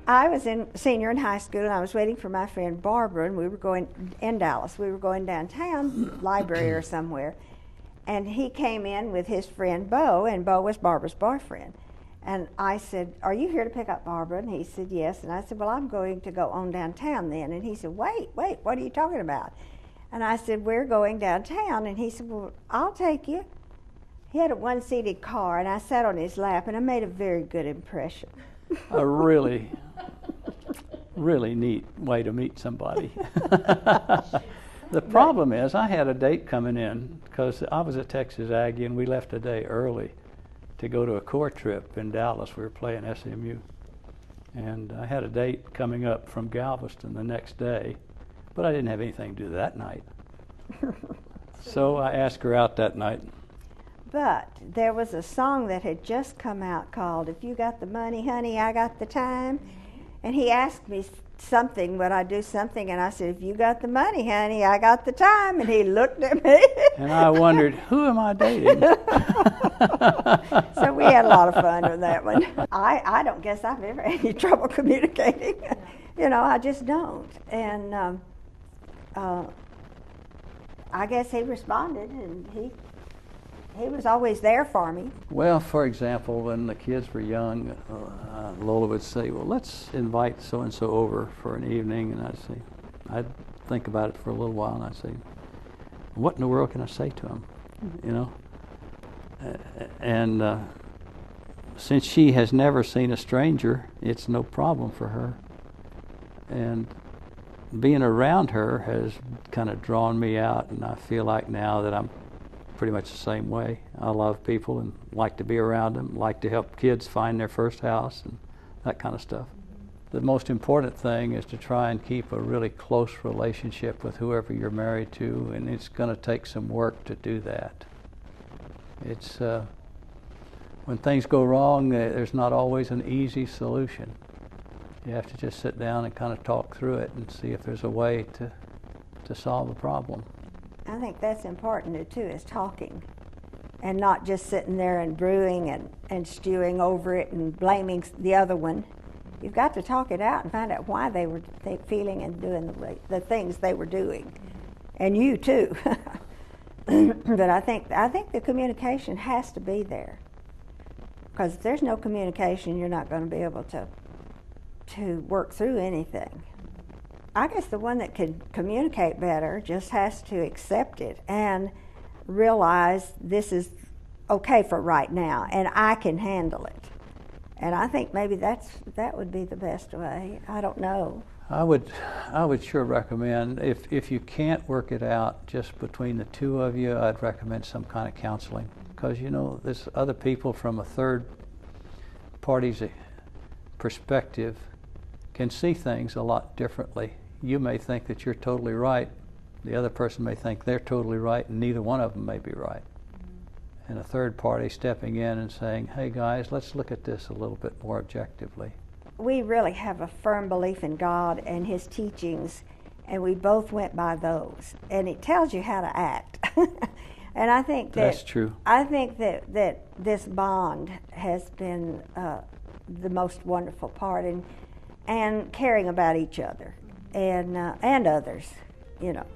I was in senior in high school, and I was waiting for my friend Barbara, and we were going in Dallas. We were going downtown, library or somewhere, and he came in with his friend Bo, and Bo was Barbara's boyfriend. And I said, "Are you here to pick up Barbara?" And he said, "Yes." And I said, "Well, I'm going to go on downtown then." And he said, wait, what are you talking about?" And I said, "We're going downtown." And he said, "Well, I'll take you." He had a one-seated car, and I sat on his lap, and I made a very good impression. A really, really neat way to meet somebody. The problem is I had a date coming in because I was at Texas Aggie, and we left a day early to go to a corps trip in Dallas. We were playing SMU. And I had a date coming up from Galveston the next day, but I didn't have anything to do that night. So I asked her out that night. But there was a song that had just come out called "If You Got the Money, Honey, I Got the Time." And he asked me something, would I do something? And I said, "If you got the money, honey, I got the time." And he looked at me. And I wondered, who am I dating? So we had a lot of fun with that one. I don't guess I've ever had any trouble communicating. You know, I just don't. And I guess he responded, and he was always there for me. Well, for example, when the kids were young, Lola would say, "Well, let's invite so-and-so over for an evening." And I'd think about it for a little while, and I'd say, "What in the world can I say to him?" You know? And since she has never seen a stranger, it's no problem for her. And being around her has kind of drawn me out, and I feel like now that I'm pretty much the same way. I love people and like to be around them, like to help kids find their first house and that kind of stuff. The most important thing is to try and keep a really close relationship with whoever you're married to, and it's going to take some work to do that. It's when things go wrong, there's not always an easy solution. You have to just sit down and kind of talk through it and see if there's a way to solve the problem. I think that's important too, is talking, and not just sitting there and brewing and stewing over it and blaming the other one. You've got to talk it out and find out why they were feeling and doing the things they were doing, and you too. But I think the communication has to be there, because if there's no communication, you're not going to be able to work through anything. I guess the one that can communicate better just has to accept it and realize this is okay for right now, and I can handle it. And I think maybe that would be the best way. I don't know. I would sure recommend, if you can't work it out just between the two of you, I'd recommend some kind of counseling, because you know there's other people from a third party's perspective can see things a lot differently. You may think that you're totally right. The other person may think they're totally right, and neither one of them may be right. And a third party stepping in and saying, "Hey guys, let's look at this a little bit more objectively." We really have a firm belief in God and His teachings, and we both went by those. And it tells you how to act. And I think that's true. I think that this bond has been the most wonderful part, and caring about each other and others, you know.